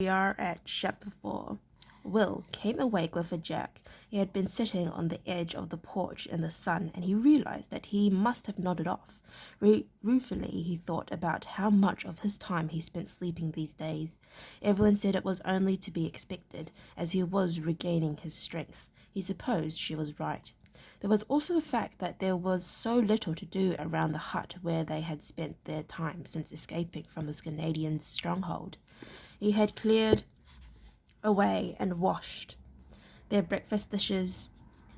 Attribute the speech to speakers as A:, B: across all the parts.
A: We are at chapter 4. Will came awake with a jerk. He had been sitting on the edge of the porch in the sun, and he realized that he must have nodded off. Ruefully, he thought about how much of his time he spent sleeping these days. Evelyn said it was only to be expected, as he was regaining his strength. He supposed she was right. There was also the fact that there was so little to do around the hut where they had spent their time since escaping from the Canadian stronghold. He had cleared away and washed their breakfast dishes,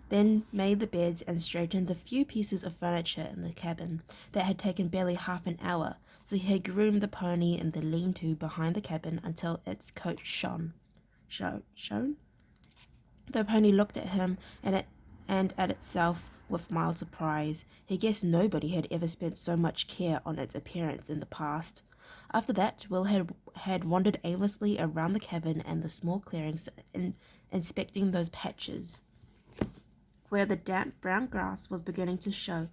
A: then made the beds and straightened the few pieces of furniture in the cabin that had taken barely half an hour. So he had groomed the pony in the lean-to behind the cabin until its coat shone. The pony looked at him and at itself with mild surprise. He guessed nobody had ever spent so much care on its appearance in the past. After that, Will had wandered aimlessly around the cabin and the small clearings, inspecting those patches where the damp brown grass was beginning to show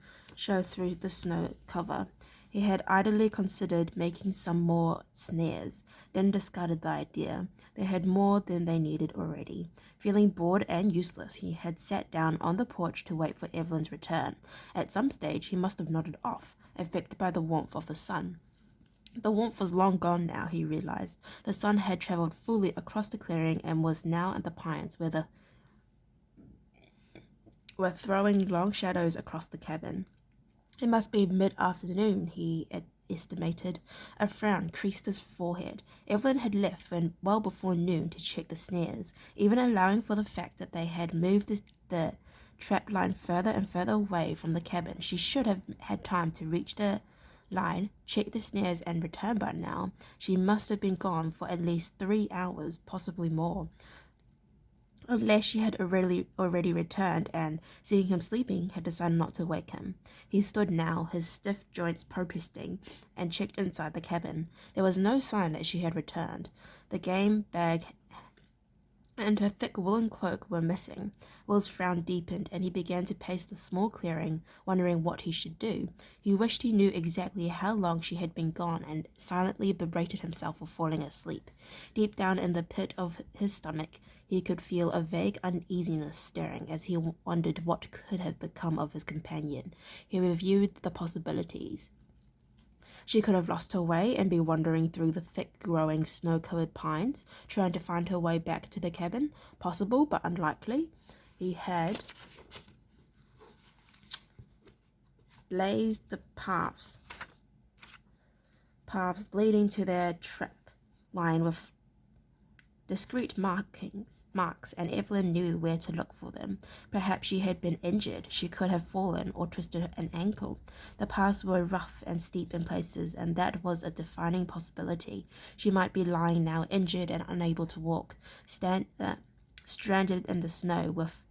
A: through the snow cover. He had idly considered making some more snares, then discarded the idea. They had more than they needed already. Feeling bored and useless, he had sat down on the porch to wait for Evelyn's return. At some stage, he must have nodded off, affected by the warmth of the sun. The warmth was long gone now, he realized. The sun had travelled fully across the clearing and was now in the pines where were throwing long shadows across the cabin. It must be mid-afternoon, he estimated. A frown creased his forehead. Evelyn had left well before noon to check the snares, even allowing for the fact that they had moved the trap line further and further away from the cabin. She should have had time to reach the line, check the snares, and return by now. She must have been gone for at least 3 hours, possibly more. Unless she had already returned and, seeing him sleeping, had decided not to wake him. He stood now, his stiff joints protesting, and checked inside the cabin. There was no sign that she had returned. The game bag and her thick woolen cloak were missing. Will's frown deepened, and he began to pace the small clearing, wondering what he should do. He wished he knew exactly how long she had been gone, and silently berated himself for falling asleep. Deep down in the pit of his stomach, he could feel a vague uneasiness stirring as he wondered what could have become of his companion. He reviewed the possibilities. She could have lost her way and be wandering through the thick-growing, snow-covered pines, trying to find her way back to the cabin. Possible, but unlikely. He had blazed the paths leading to their trap line with discreet marks, and Evelyn knew where to look for them. Perhaps she had been injured. She could have fallen or twisted an ankle. The paths were rough and steep in places, and that was a defining possibility. She might be lying now, injured and unable to walk, stranded in the snow, with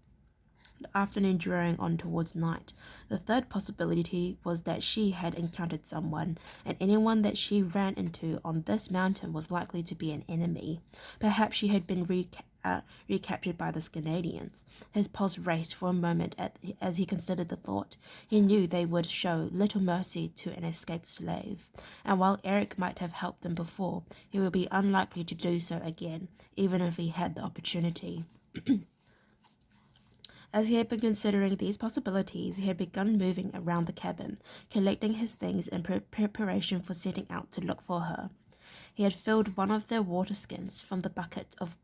A: the afternoon drawing on towards night. The third possibility was that she had encountered someone, and anyone that she ran into on this mountain was likely to be an enemy. Perhaps she had been recaptured by the Canadians. His pulse raced for a moment as he considered the thought. He knew they would show little mercy to an escaped slave, and while Eric might have helped them before, he would be unlikely to do so again, even if he had the opportunity. As he had been considering these possibilities, he had begun moving around the cabin, collecting his things in preparation for setting out to look for her. He had filled one of their water skins from the bucket of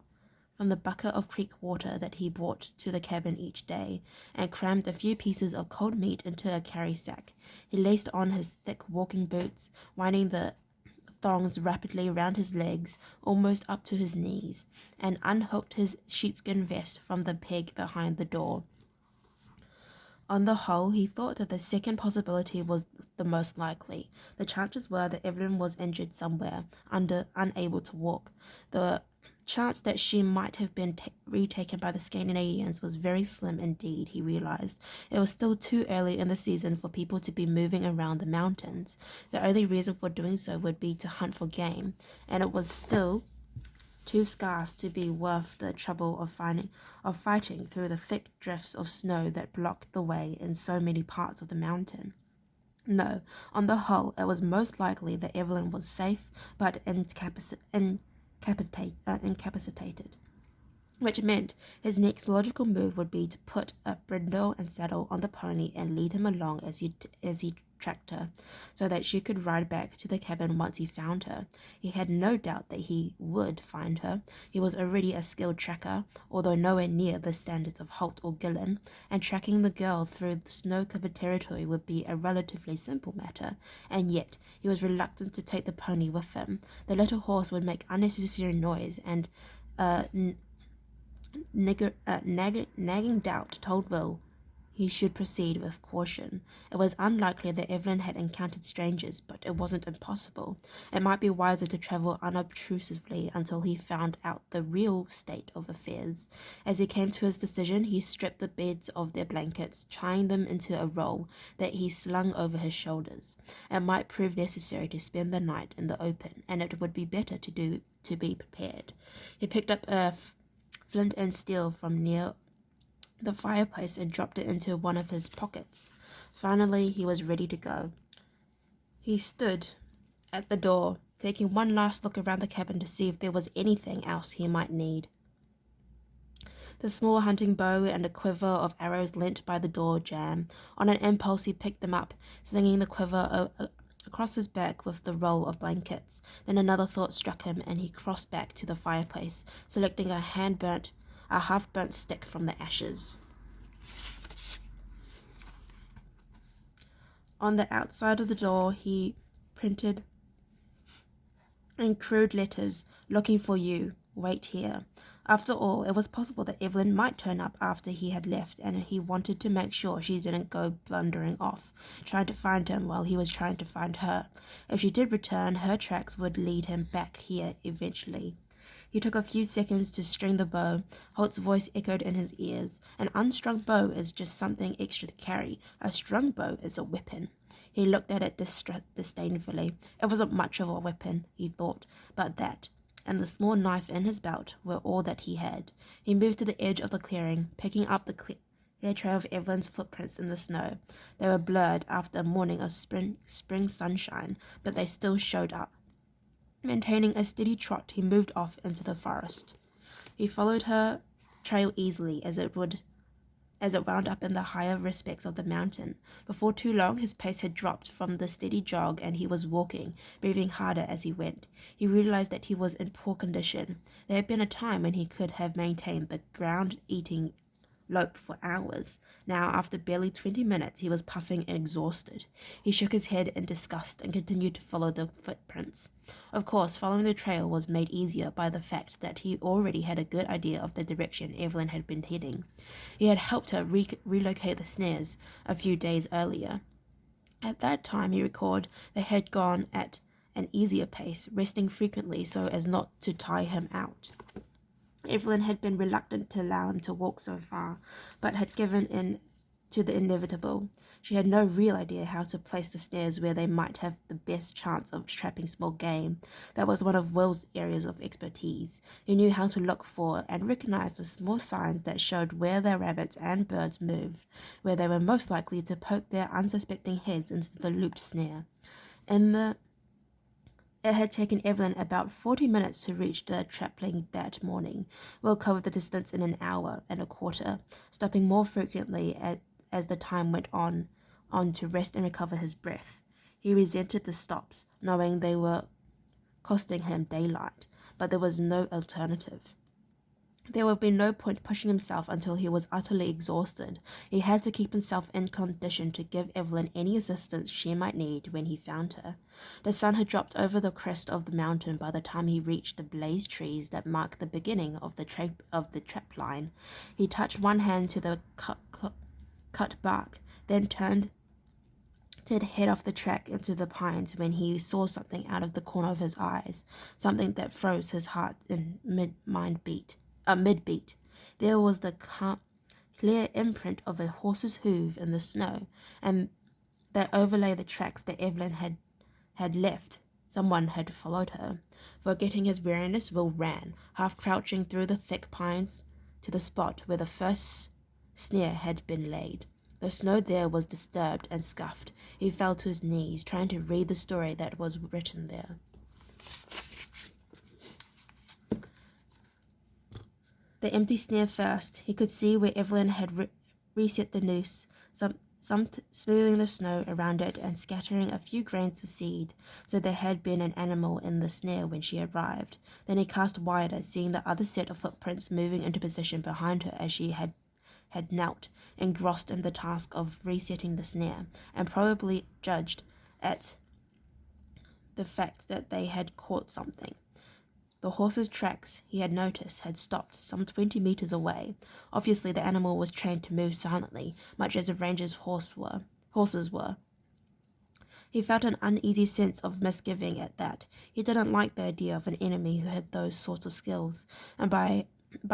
A: creek water that he brought to the cabin each day, and crammed a few pieces of cold meat into a carry sack. He laced on his thick walking boots, winding the thongs rapidly round his legs, almost up to his knees, and unhooked his sheepskin vest from the peg behind the door. On the whole, he thought that the second possibility was the most likely. The chances were that Evelyn was injured somewhere, unable to walk. The chance that she might have been retaken by the Canadians was very slim indeed, he realized. It was still too early in the season for people to be moving around the mountains. The only reason for doing so would be to hunt for game, and it was still too scarce to be worth the trouble of fighting through the thick drifts of snow that blocked the way in so many parts of the mountain. No, on the whole, it was most likely that Evelyn was safe but incapacitated incapacitated, which meant his next logical move would be to put a bridle and saddle on the pony and lead him along as he tracked her, so that she could ride back to the cabin once he found her. He had no doubt that he would find her. He was already a skilled tracker, although nowhere near the standards of Holt or Gillen, and tracking the girl through the snow-covered territory would be a relatively simple matter, and yet he was reluctant to take the pony with him. The little horse would make unnecessary noise, and nagging doubt told Will he should proceed with caution. It was unlikely that Evelyn had encountered strangers, but it wasn't impossible. It might be wiser to travel unobtrusively until he found out the real state of affairs. As he came to his decision, he stripped the beds of their blankets, tying them into a roll that he slung over his shoulders. It might prove necessary to spend the night in the open, and it would be better to be prepared. He picked up a flint and steel from near the fireplace and dropped it into one of his pockets. Finally, he was ready to go. He stood at the door, taking one last look around the cabin to see if there was anything else he might need. The small hunting bow and a quiver of arrows lent by the door jamb. On an impulse, he picked them up, slinging the quiver across his back with the roll of blankets. Then another thought struck him, and he crossed back to the fireplace, selecting a half-burnt stick from the ashes. On the outside of the door, he printed in crude letters, "Looking for you. Wait here." After all, it was possible that Evelyn might turn up after he had left, and he wanted to make sure she didn't go blundering off, trying to find him while he was trying to find her. If she did return, her tracks would lead him back here eventually. He took a few seconds to string the bow. Holt's voice echoed in his ears. An unstrung bow is just something extra to carry. A strung bow is a weapon. He looked at it disdainfully. It wasn't much of a weapon, he thought, but that and the small knife in his belt were all that he had. He moved to the edge of the clearing, picking up the clear trail of Evelyn's footprints in the snow. They were blurred after a morning of spring sunshine, but they still showed up. Maintaining a steady trot, he moved off into the forest. He followed her trail easily as it wound up in the higher respects of the mountain. Before too long, his pace had dropped from the steady jog, and he was walking, breathing harder as he went. He realized that he was in poor condition. There had been a time when he could have maintained the ground-eating lope for hours. Now, after barely 20 minutes, he was puffing and exhausted. He shook his head in disgust and continued to follow the footprints. Of course, following the trail was made easier by the fact that he already had a good idea of the direction Evelyn had been heading. He had helped her relocate the snares a few days earlier. At that time, he recalled, they had gone at an easier pace, resting frequently so as not to tire him out. Evelyn had been reluctant to allow him to walk so far, but had given in to the inevitable. She had no real idea how to place the snares where they might have the best chance of trapping small game. That was one of Will's areas of expertise. He knew how to look for and recognize the small signs that showed where the rabbits and birds moved, where they were most likely to poke their unsuspecting heads into the looped snare. It had taken Evelyn about 40 minutes to reach the trapling that morning. Will covered the distance in an hour and a quarter, stopping more frequently as the time went on to rest and recover his breath. He resented the stops, knowing they were costing him daylight, but there was no alternative. There would be no point pushing himself until he was utterly exhausted. He had to keep himself in condition to give Evelyn any assistance she might need when he found her. The sun had dropped over the crest of the mountain by the time he reached the blazed trees that marked the beginning of the trap line. He touched one hand to the cut bark, then turned to head off the track into the pines when he saw something out of the corner of his eyes, something that froze his heart in mid-beat. There was the clear imprint of a horse's hoof in the snow, and that overlay the tracks that Evelyn had left. Someone had followed her. Forgetting his weariness, Will ran, half crouching through the thick pines, to the spot where the first snare had been laid. The snow there was disturbed and scuffed. He fell to his knees, trying to read the story that was written there. the empty snare first. He could see where Evelyn had reset the noose, smoothing the snow around it and scattering a few grains of seed, so there had been an animal in the snare when she arrived. Then he cast wider, seeing the other set of footprints moving into position behind her as she had knelt, engrossed in the task of resetting the snare, and probably judged at the fact that they had caught something. The horse's tracks, he had noticed, had stopped some 20 meters away. Obviously, the animal was trained to move silently, much as a ranger's horses were. He felt an uneasy sense of misgiving at that. He didn't like the idea of an enemy who had those sorts of skills, and by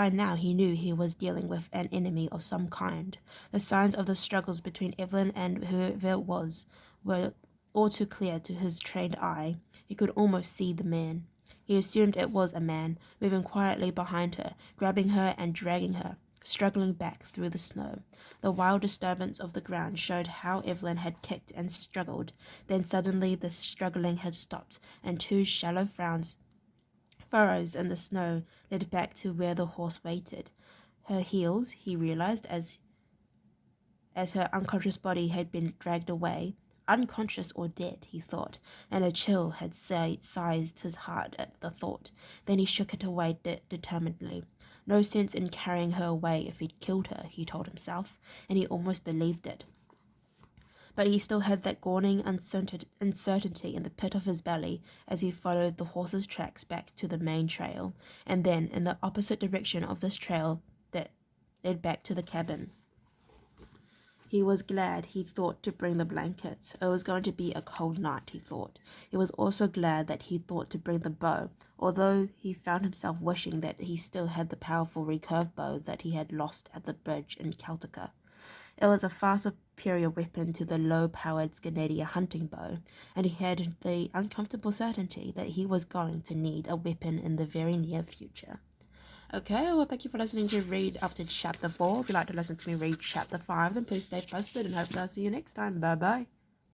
A: now he knew he was dealing with an enemy of some kind. The signs of the struggles between Evelyn and whoever it was were all too clear to his trained eye. He could almost see the man. He assumed it was a man, moving quietly behind her, grabbing her and dragging her, struggling back through the snow. The wild disturbance of the ground showed how Evelyn had kicked and struggled. Then suddenly the struggling had stopped, and two shallow furrows in the snow led back to where the horse waited. Her heels, he realized as her unconscious body had been dragged away. Unconscious or dead, he thought, and a chill had seized his heart at the thought. Then he shook it away determinedly. No sense in carrying her away if he'd killed her, he told himself, and he almost believed it. But he still had that galling uncertainty in the pit of his belly as he followed the horse's tracks back to the main trail, and then in the opposite direction of this trail that led back to the cabin. He was glad, he thought, to bring the blankets. It was going to be a cold night, he thought. He was also glad that he thought to bring the bow, although he found himself wishing that he still had the powerful recurve bow that he had lost at the bridge in Celtica. It was a far superior weapon to the low-powered Scandia hunting bow, and he had the uncomfortable certainty that he was going to need a weapon in the very near future. Okay, well, thank you for listening to read up to chapter 4. If you'd like to listen to me read chapter 5, then please stay posted, and hopefully I'll see you next time. Bye-bye.